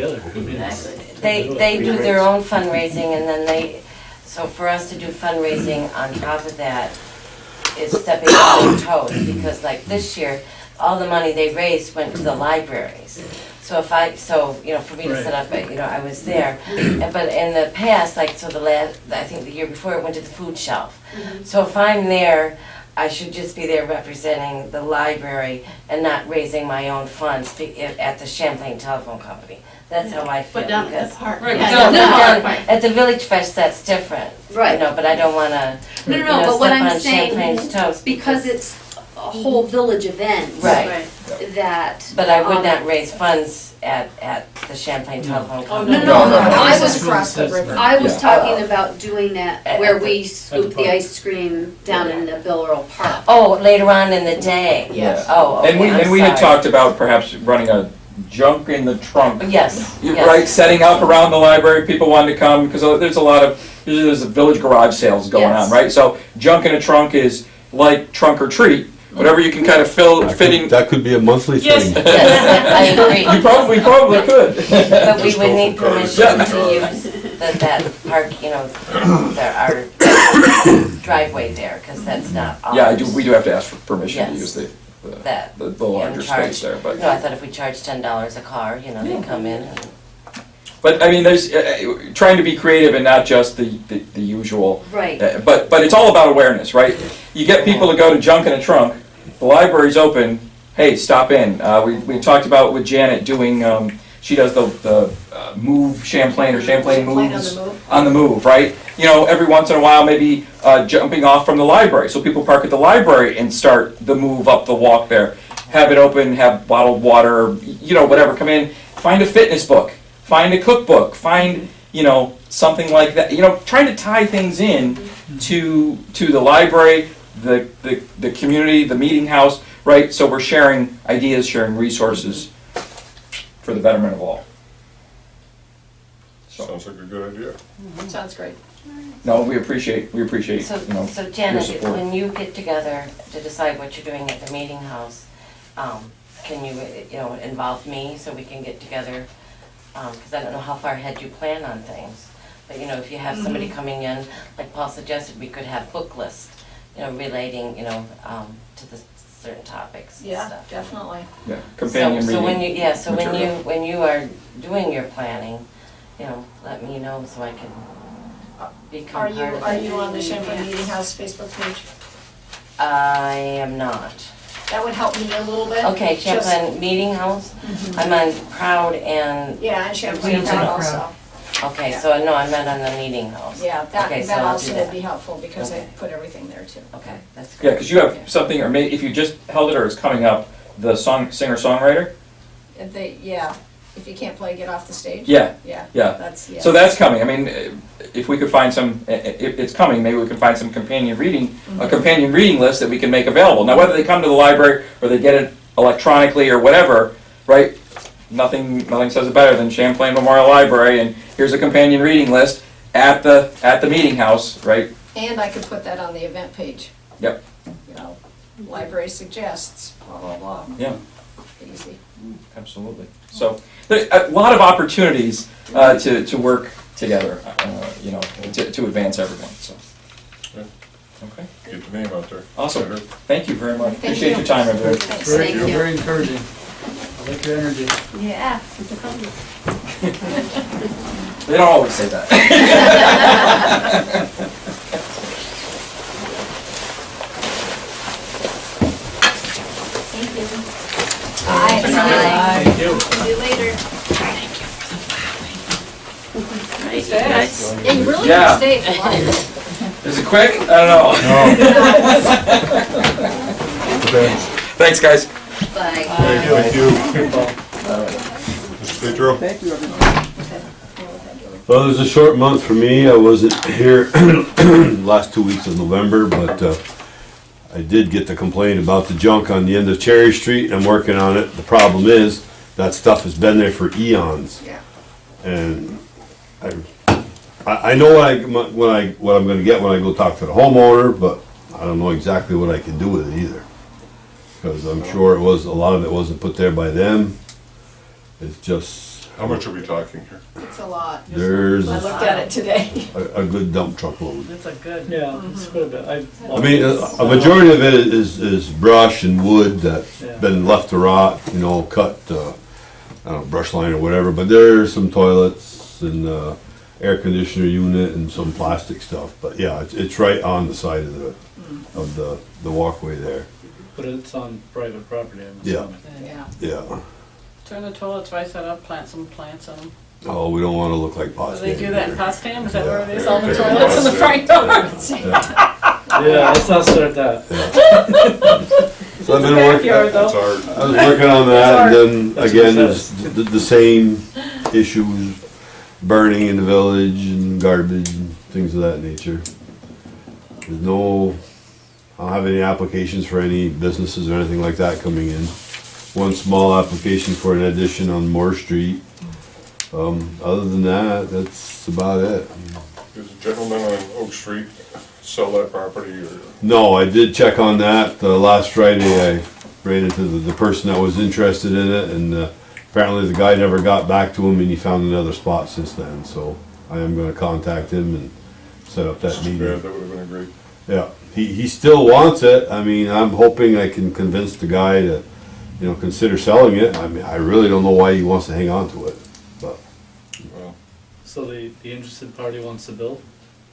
they do their own fundraising, and then so for us to do fundraising on top of that is stepping on their toes, because like this year, all the money they raised went to the libraries. So for me to set up, I was there. But in the past, I think the year before, it went to the food shelf. So if I'm there, I should just be there representing the library and not raising my own funds at the Champlain Telephone Company. That's how I feel. But down at because the park. Right, Yeah, No, down no, at the no, park. at the Village Fest, that's different. Right. But I don't want to, No, but what step I'm on saying, Champlain's toes. because it's a whole village event. Right. That. But I would not raise funds at the Champlain Telephone Company. No, I This is was, across the river. I was Yeah. talking about doing that where we scoop the park. ice cream down in the Bill Earl Park. Oh, later on in the day? Yes. Oh, okay, And we had I'm sorry. talked about perhaps running a junk in the trunk. Yes, yes. Right, setting up around the library, people wanted to come, because there's usually there's a village garage sales going on, Yes. right? So junk in a trunk is like trunk or treat, whatever you can kind of fit in. That could be a monthly Yes. thing. Yes, I agree. You probably could. But we Just would go need for cars. permission to use that park, our driveway there, because that's not ours. Yeah, we do have to ask for permission to Yes. use the That. larger space there, but. No, I thought if we charged $10 a car, they come in and. But I mean, there's trying to be creative and not just the usual. Right. But it's all about awareness, right? You get people to go to junk in a trunk. The library's open. Hey, stop in. We talked about with Janet doing. She does the Move Champlain or Champlain Moves on the move, right? Every once in a while, maybe jumping off from the library. So people park at the library and start the move up the walk there. Have it open. Have bottled water. Whatever. Come in. Find a fitness book. Find a cookbook, find, something like that. Trying to tie things in to the library, the community, the meeting house, right? So we're sharing ideas, sharing resources for the betterment of all. Sounds like a good idea. Sounds great. No, we appreciate, So Janet, your support. when you get together to decide what you're doing at the meeting house, can you, involve me so we can get together? Because I don't know how far ahead you plan on things. But, if you have somebody coming in, like Paul suggested, we could have book lists, relating, to the certain topics and Yeah, stuff. definitely. Yeah, companion So when reading. when you are doing your planning, let me know so I can become Are part you, of it. are you on the Champlain Meeting House Facebook page? I am not. That would help me a little bit. Okay, Just- Champlain Meeting House, I'm on Proud and, Yeah, and Champlain Regional Town also. okay, so no, I'm not on the Meeting House. Yeah, Okay, so that I'll also do would that. be helpful because I Okay. put everything there too. Okay, that's Yeah, good. because you have something, or if you just held it or it's coming up, the singer-songwriter? Yeah, if you can't play, get off the stage. Yeah, Yeah, yeah. that's, yeah. So that's coming. I mean, if we could find some, if it's coming, maybe we can find some companion reading, a companion reading list that we can make available. Now, whether they come to the library or they get it electronically or whatever, right? nothing says it better than Champlain Memorial Library, and here's a companion reading list at the meeting house, right? And I could put that on the event page. Yep. You know, library suggests, blah, blah, blah. Yeah. Easy. Absolutely. So, there a lot of opportunities to work together, you know, to advance everything, so. Yeah. Okay. Get the name out there. Awesome. Better. Thank you very much. Thank Appreciate you. your time, everybody. Thanks. Thank you. Very encouraging. I like your energy. Yeah. They don't always say that. Bye. Thank you. See you later. Right, guys. Yeah, you really Yeah. need to stay for life. Is it quick? I don't know. Thanks. Thanks, guys. Bye. Thank you. Mr. Pedro? Well, it was a short month for me. I wasn't here last 2 weeks of November, but I did get the complaint about the junk on the end of Cherry Street. I'm working on it. The problem is that stuff has been there for eons. Yeah. And I know what I'm going to get when I go talk to the homeowner, but I don't know exactly what I can do with it either. Because I'm sure a lot of it wasn't put there by them. It's just How much are we talking here? It's a lot. there's I looked at it today. a good dump truck load. That's a good. Yeah, it's quite a bit. I mean, a majority of it is brush and wood that's been left to rot, you know, cut, I don't know, brush line or whatever, but there's some toilets and air conditioner unit and some plastic stuff, but yeah, it's right on the side of the walkway there. But it's on private property, I'm Yeah. assuming. Yeah. Yeah. Turn the toilets right side up, plant some plants on them. Oh, we don't wanna look like Do Potsdam. they do that in Potsdam? Is that where it is? Yeah. All the toilets in the front yard? Yeah, let's not start that. So I've been Backyard, working, It's though. hard. I was working on that, and then That's again, what it there's the same issues, burning in the village and garbage and things of that nature. There's I don't have any applications for any businesses or anything like that coming in. One small application for an addition on Moore Street. Other than that, that's about it. Does the gentleman on Oak Street sell that property or? No, I did check on that. Last Friday, I ran into the person that was interested in it, and apparently the guy never got back to him, and he found another spot since then. So I am going to contact him and set up that This is meeting. bad, that would have been great. Yeah, he still wants it. I mean, I'm hoping I can convince the guy to, you know, consider selling it. I mean, I really don't know why he wants to hang on to it, but Well, So the interested party wants to build?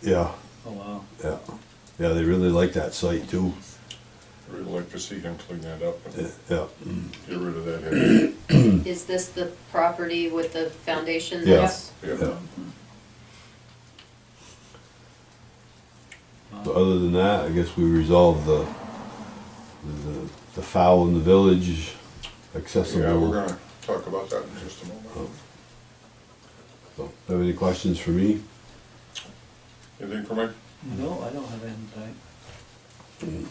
yeah, Oh, wow. yeah, they really like that site too. I'd really like to see him clean that up and Yeah, get rid of that head. Is this the property with the foundation? Yeah. that's- Yeah. So other than that, I guess we resolved the foul in the village accessible. Yeah, we're gonna talk about that in just a moment. So, have any questions for me? Anything for Mike? No, I don't have anything tonight.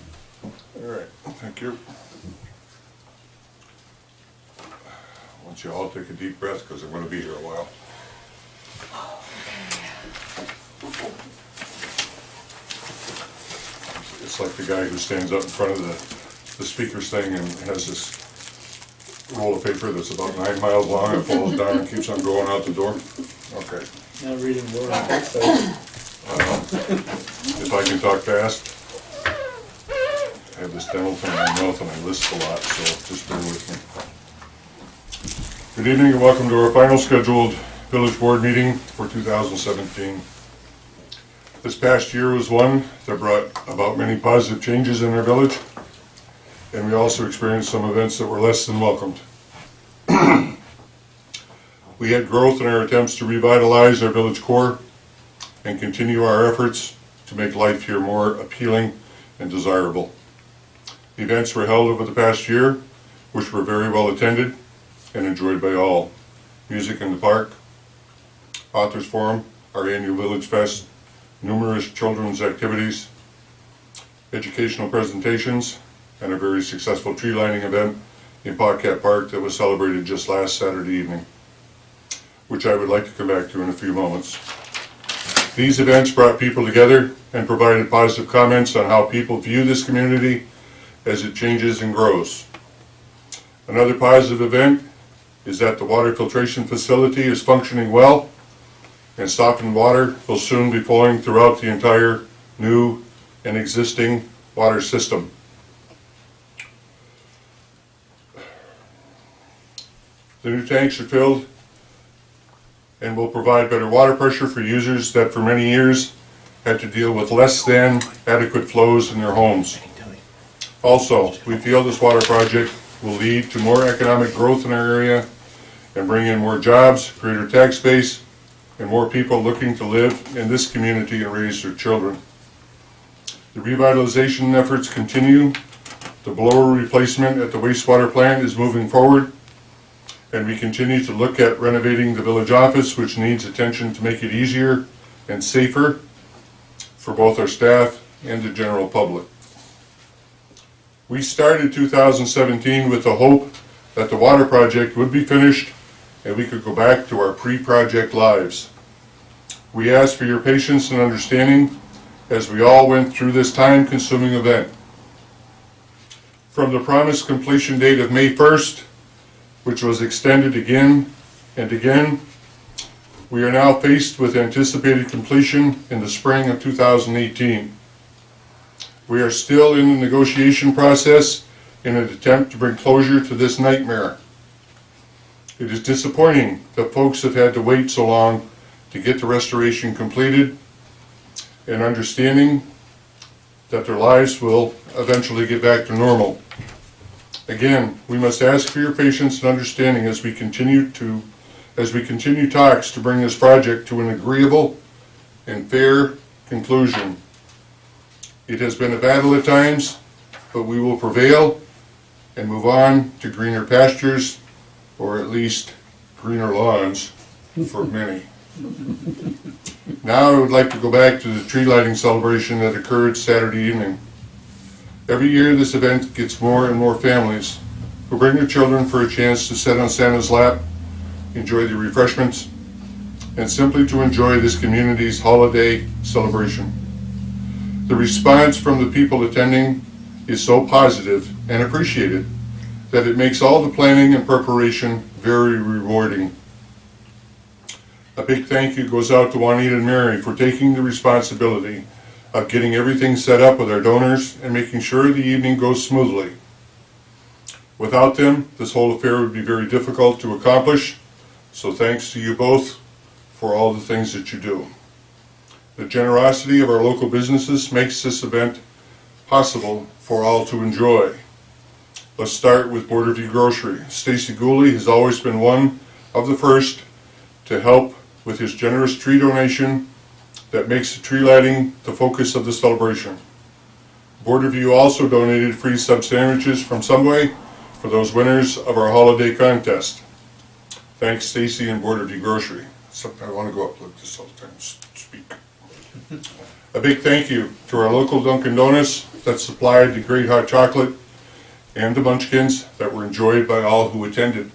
All right, thank you. I want you all to take a deep breath because I'm gonna be here a while. It's like the guy who stands up in front of the speaker's thing and has this roll of paper that's about 9 miles long and falls down and keeps on going out the door. Okay. Not reading board on both sides. If I can talk fast, I have this dental thing in my mouth and I lisp a lot, so just bear with me. Good evening and welcome to our final scheduled village board meeting for 2017. This past year was one that brought about many positive changes in our village, and we also experienced some events that were less than welcomed. We had growth in our attempts to revitalize our village core and continue our efforts to make life here more appealing and desirable. Events were held over the past year, which were very well attended and enjoyed by all. Music in the Park, Authors Forum, our annual Village Fest, numerous children's activities, educational presentations, and a very successful tree lighting event in Paquette Park that was celebrated just last Saturday evening, which I would like to come back to in a few moments. These events brought people together and provided positive comments on how people view this community as it changes and grows. Another positive event is that the water filtration facility is functioning well, and softened water will soon be flowing throughout the entire new and existing water system. The new tanks are filled and will provide better water pressure for users that for many years had to deal with less than adequate flows in their homes. Also, we feel this water project will lead to more economic growth in our area and bring in more jobs, greater tax base, and more people looking to live in this community and raise their children. The revitalization efforts continue. The blower replacement at the wastewater plant is moving forward, and we continue to look at renovating the village office, which needs attention to make it easier and safer for both our staff and the general public. We started 2017 with the hope that the water project would be finished and we could go back to our pre-project lives. We ask for your patience and understanding as we all went through this time-consuming event. From the promised completion date of May 1st, which was extended again and again, we are now faced with anticipated completion in the spring of 2018. We are still in the negotiation process in an attempt to bring closure to this nightmare. It is disappointing that folks have had to wait so long to get the restoration completed, and understanding that their lives will eventually get back to normal. Again, we must ask for your patience and understanding as we continue talks to bring this project to an agreeable and fair conclusion. It has been a battle at times, but we will prevail and move on to greener pastures, or at least greener lawns for many. Now I would like to go back to the tree lighting celebration that occurred Saturday evening. Every year this event gets more and more families who bring their children for a chance to sit on Santa's lap, enjoy the refreshments, and simply to enjoy this community's holiday celebration. The response from the people attending is so positive and appreciated that it makes all the planning and preparation very rewarding. A big thank you goes out to Juanita and Mary for taking the responsibility of getting everything set up with our donors and making sure the evening goes smoothly. Without them, this whole affair would be very difficult to accomplish, so thanks to you both for all the things that you do. The generosity of our local businesses makes this event possible for all to enjoy. Let's start with Borderview Grocery. Stacy Gooley has always been one of the first to help with his generous tree donation that makes the tree lighting the focus of the celebration. Borderview also donated free sub sandwiches from Subway for those winners of our holiday contest. Thanks, Stacy and Borderview Grocery. I want to go up like this all the time, speak. A big thank you to our local Dunkin' Donuts that supplied the great hot chocolate and the munchkins that were enjoyed by all who attended.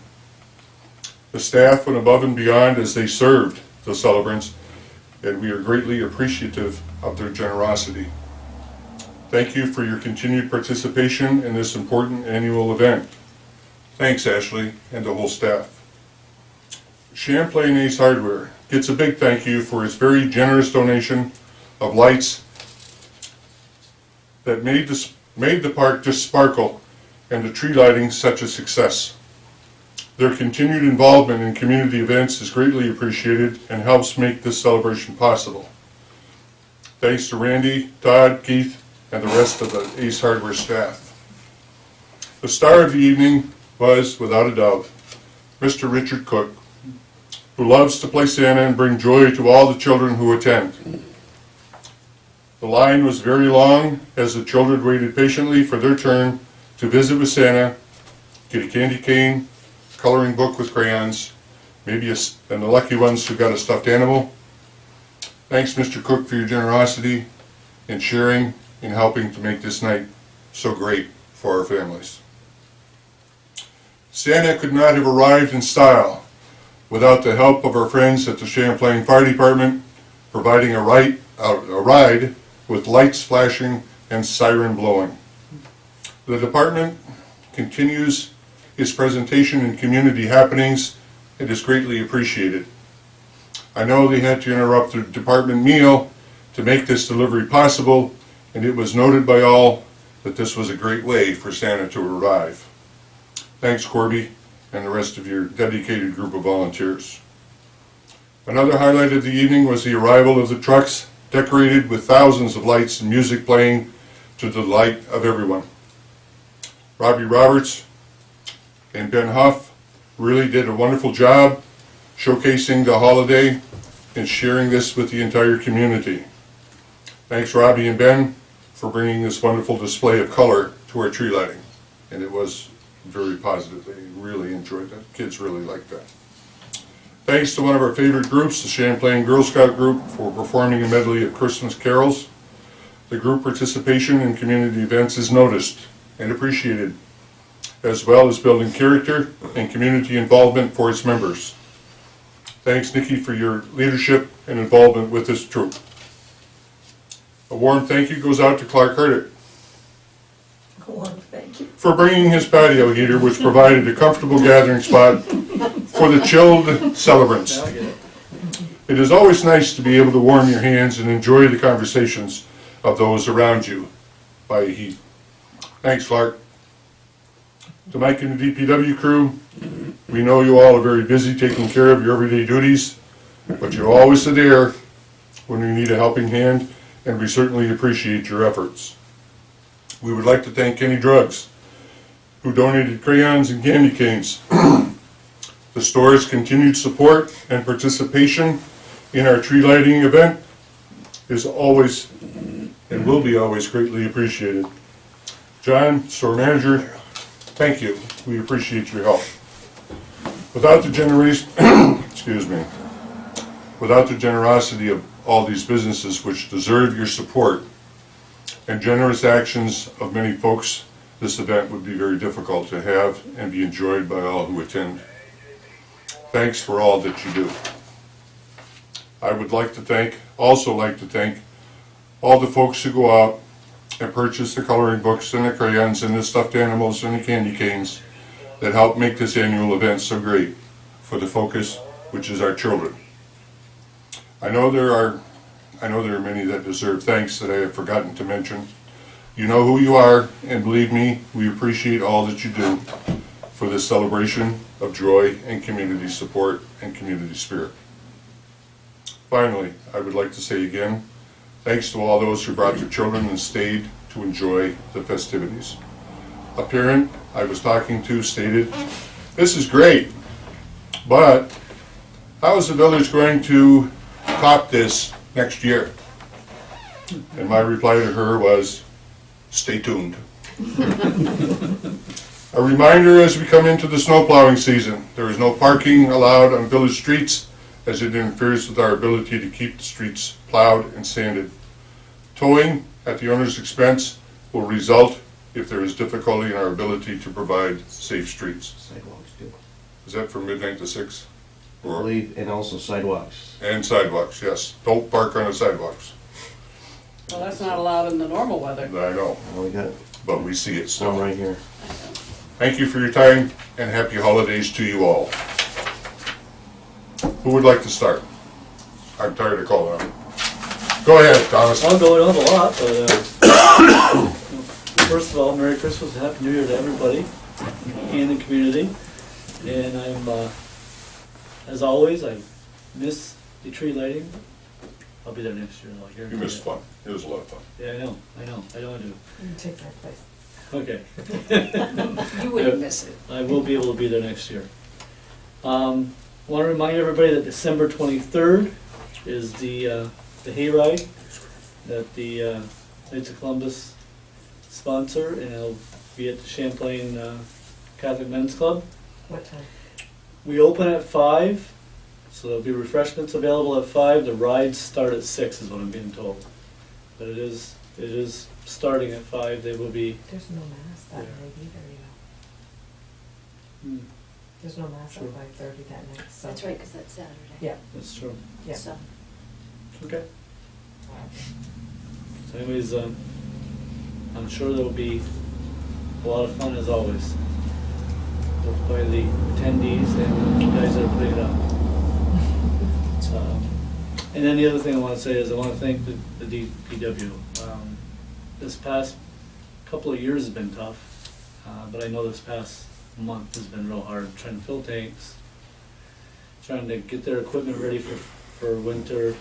The staff went above and beyond as they served the celebrants, and we are greatly appreciative of their generosity. Thank you for your continued participation in this important annual event. Thanks, Ashley, and the whole staff. Champlain Ace Hardware gets a big thank you for its very generous donation of lights that made the park just sparkle and the tree lighting such a success. Their continued involvement in community events is greatly appreciated and helps make this celebration possible. Thanks to Randy, Todd, Keith, and the rest of the Ace Hardware staff. The star of the evening was, without a doubt, Mr. Richard Cook, who loves to play Santa and bring joy to all the children who attend. The line was very long as the children waited patiently for their turn to visit with Santa, get a candy cane, coloring book with crayons, and the lucky ones who got a stuffed animal. Thanks, Mr. Cook, for your generosity in sharing and helping to make this night so great for our families. Santa could not have arrived in style without the help of our friends at the Champlain Fire Department, providing a ride with lights flashing and siren blowing. The department continues its presentation in community happenings and is greatly appreciated. I know they had to interrupt their department meal to make this delivery possible, and it was noted by all that this was a great way for Santa to arrive. Thanks, Corby, and the rest of your dedicated group of volunteers. Another highlight of the evening was the arrival of the trucks, decorated with thousands of lights and music playing to the delight of everyone. Robbie Roberts and Ben Huff really did a wonderful job showcasing the holiday and sharing this with the entire community. Thanks, Robbie and Ben, for bringing this wonderful display of color to our tree lighting. And it was very positive. They really enjoyed that. Kids really liked that. Thanks to one of our favorite groups, the Champlain Girl Scout Group, for performing a medley of Christmas carols. The group participation in community events is noticed and appreciated, as well as building character and community involvement for its members. Thanks, Nikki, for your leadership and involvement with this troop. A warm thank you goes out to Clark Hurdick for bringing his patio heater, which provided a comfortable gathering spot for the chilled celebrants. It is always nice to be able to warm your hands and enjoy the conversations of those around you by heat. Thanks, Clark. To Mike and the DPW crew, we know you all are very busy taking care of your everyday duties, but you're always there when you need a helping hand, and we certainly appreciate your efforts. We would like to thank Kenny Drugs, who donated crayons and candy canes. The store's continued support and participation in our tree lighting event is always and will be always greatly appreciated. John, store manager, thank you. We appreciate your help. Without the without the generosity of all these businesses which deserve your support and generous actions of many folks, this event would be very difficult to have and be enjoyed by all who attend. Thanks for all that you do. I would also like to thank all the folks who go out and purchase the coloring books and the crayons and the stuffed animals and the candy canes that help make this annual event so great for the focus, which is our children. I know there are many that deserve thanks that I have forgotten to mention. You know who you are, and believe me, we appreciate all that you do for this celebration of joy and community support and community spirit. Finally, I would like to say again, thanks to all those who brought their children and stayed to enjoy the festivities. A parent I was talking to stated, "This is great, but how is the village going to top this next year?" And my reply to her was, "Stay tuned." A reminder as we come into the snow plowing season, there is no parking allowed on village streets as it interferes with our ability to keep the streets plowed and sanded. Towing at the owner's expense will result if there is difficulty in our ability to provide safe streets. Sidewalks too. Is that from midnight to 6? I believe, and also sidewalks. And sidewalks, yes. Don't park on the sidewalks. Well, that's not allowed in the normal weather. I know, Well, we got but we see it still. some right here. Thank you for your time, and happy holidays to you all. Who would like to start? I'm tired of calling them. Go ahead, Thomas. I'll go on a lot, but first of all, Merry Christmas and Happy New Year to everybody in the community. And I'm, as always, I miss the tree lighting. I'll be there next year, though. You missed fun. It was a lot of fun. Yeah, I know, I know I do. Take that place. Okay. You wouldn't miss it. I will be able to be there next year. Want to remind everybody that December 23rd is the hayride that the Knights of Columbus sponsor, and it'll be at the Champlain Catholic Men's Club. What time? We open at 5, so there'll be refreshments available at 5. The rides start at 6 is what I'm being told. But it is starting at 5. They will be. There's no mass that night either, Hmm, There's no mass Sure. at 5:30 that night, so. That's right, because that's Saturday. Yeah. that's true. Yeah. So, Okay. So anyways, I'm sure there'll be a lot of fun as always, both by the attendees and the guys that are putting it up. And then the other thing I want to say is I want to thank the DPW. This past couple of years has been tough, but I know this past month has been real hard, trying to fill tanks, trying to get their equipment ready for winter.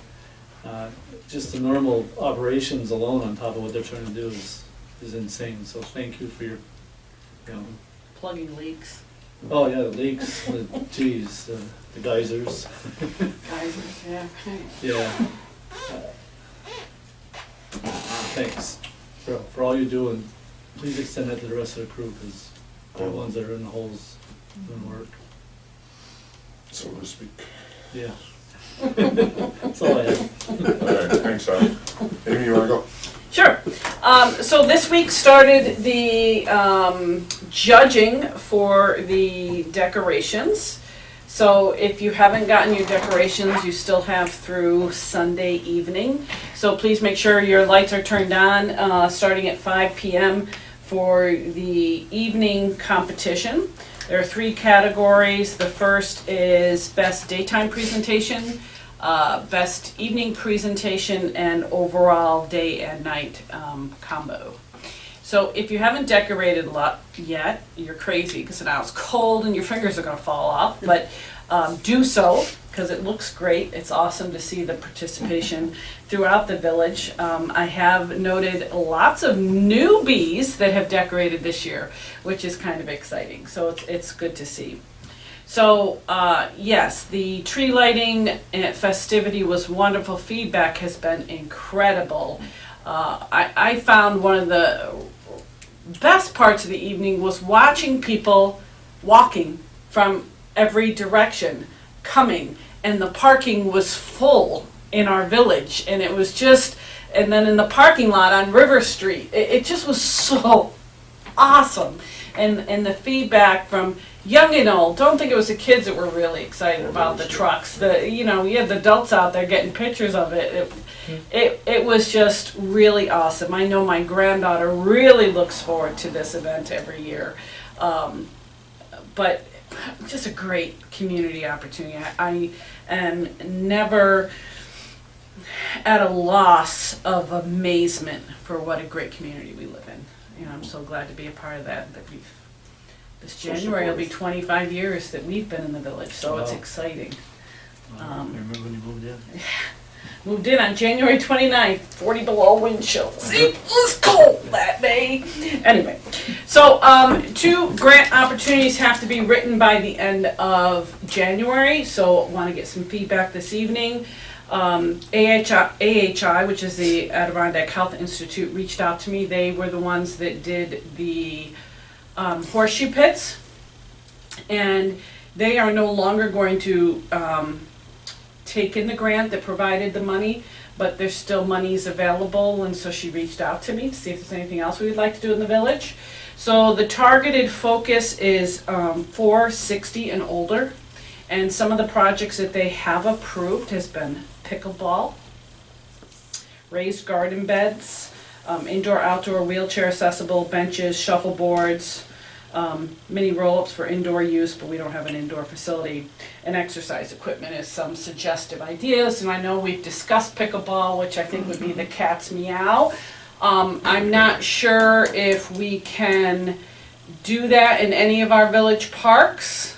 Just the normal operations alone on top of what they're trying to do is insane. So thank you for your, Plugging leaks. oh yeah, the leaks, geez, the geysers. Geysers, yeah. Yeah. Thanks for all you do, and please extend that to the rest of the crew, because they're the ones that are in the holes doing work. So to speak. Yeah. That's all I have. All right, thanks, Al. Amy, you wanna go? Sure. So this week started the judging for the decorations. So if you haven't gotten your decorations, you still have through Sunday evening. So please make sure your lights are turned on, starting at 5 p.m. for the evening competition. There are 3 categories. The first is Best Daytime Presentation, Best Evening Presentation, and Overall Day and Night Combo. So if you haven't decorated a lot yet, you're crazy, because now it's cold and your fingers are going to fall off, but do so, because it looks great. It's awesome to see the participation throughout the village. I have noted lots of newbies that have decorated this year, which is kind of exciting. So it's good to see. So yes, the tree lighting and festivity was wonderful. Feedback has been incredible. I found one of the best parts of the evening was watching people walking from every direction coming, and the parking was full in our village, and it was just, and then in the parking lot on River Street, it just was so awesome. And the feedback from young and old, don't think it was the kids that were really excited about the trucks. You had the adults out there getting pictures of it. It was just really awesome. I know my granddaughter really looks forward to this event every year. But just a great community opportunity. I am never at a loss of amazement for what a great community we live in. I'm so glad to be a part of that. This January will be 25 years that we've been in the village, so it's exciting. I remember when you moved in. Moved in on January 29th, 40 below wind chills. It was cold that day. Anyway, so 2 grant opportunities have to be written by the end of January, so want to get some feedback this evening. AHI, which is the Adirondack Health Institute, reached out to me. They were the ones that did the horseshoe pits, and they are no longer going to take in the grant that provided the money, but there's still monies available, and so she reached out to me to see if there's anything else we would like to do in the village. So the targeted focus is 460 and older, and some of the projects that they have approved has been pickleball, raised garden beds, indoor-outdoor wheelchair accessible benches, shuffleboards, mini roll-ups for indoor use, but we don't have an indoor facility, and exercise equipment is some suggestive ideas. And I know we've discussed pickleball, which I think would be the cat's meow. I'm not sure if we can do that in any of our village parks.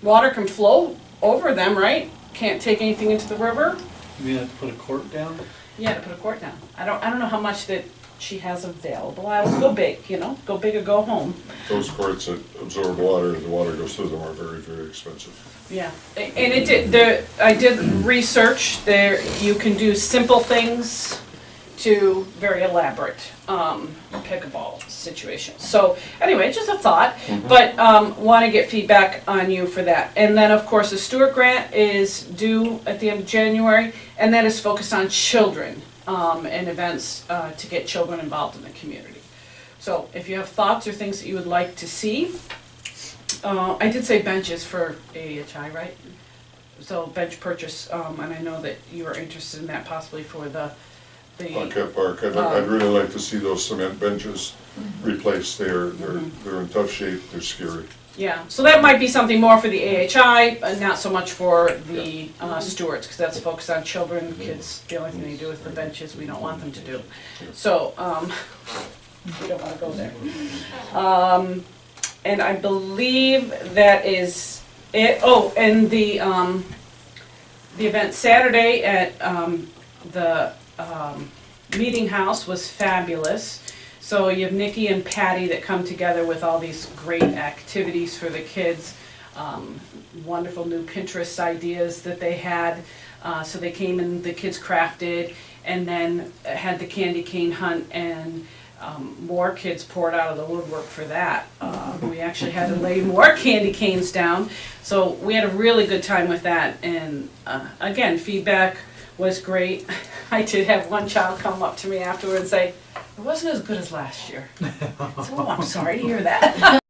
Water can flow over them, right? Can't take anything into the river. We have to put a court down? Yeah, to put a court down. I don't know how much that she has available. I always go big, go big or go home. Those courts that absorb water, the water goes through them, are very, very expensive. Yeah, and it did. I did research. There, you can do simple things to very elaborate pickleball situations. So anyway, just a thought, but want to get feedback on you for that. And then of course the Stewart Grant is due at the end of January, and that is focused on children and events to get children involved in the community. So if you have thoughts or things that you would like to see, I did say benches for AHI, right? So bench purchase, and I know that you are interested in that possibly for the. Buckhead Park, I'd really like to see those cement benches replaced. They're in tough shape, they're scary. Yeah, so that might be something more for the AHI, not so much for the stewards, because that's focused on children, kids, the only thing they do with the benches, we don't want them to do. So, we don't wanna go there. And I believe that is it. Oh, and the event Saturday at, the, Meeting House was fabulous. So you have Nikki and Patty that come together with all these great activities for the kids. Wonderful new Pinterest ideas that they had. So they came and the kids crafted and then had the candy cane hunt and more kids poured out of the woodwork for that. We actually had to lay more candy canes down. So we had a really good time with that. And again, feedback was great. I did have one child come up to me afterwards and say, it wasn't as good as last year. So, oh, I'm sorry to hear that.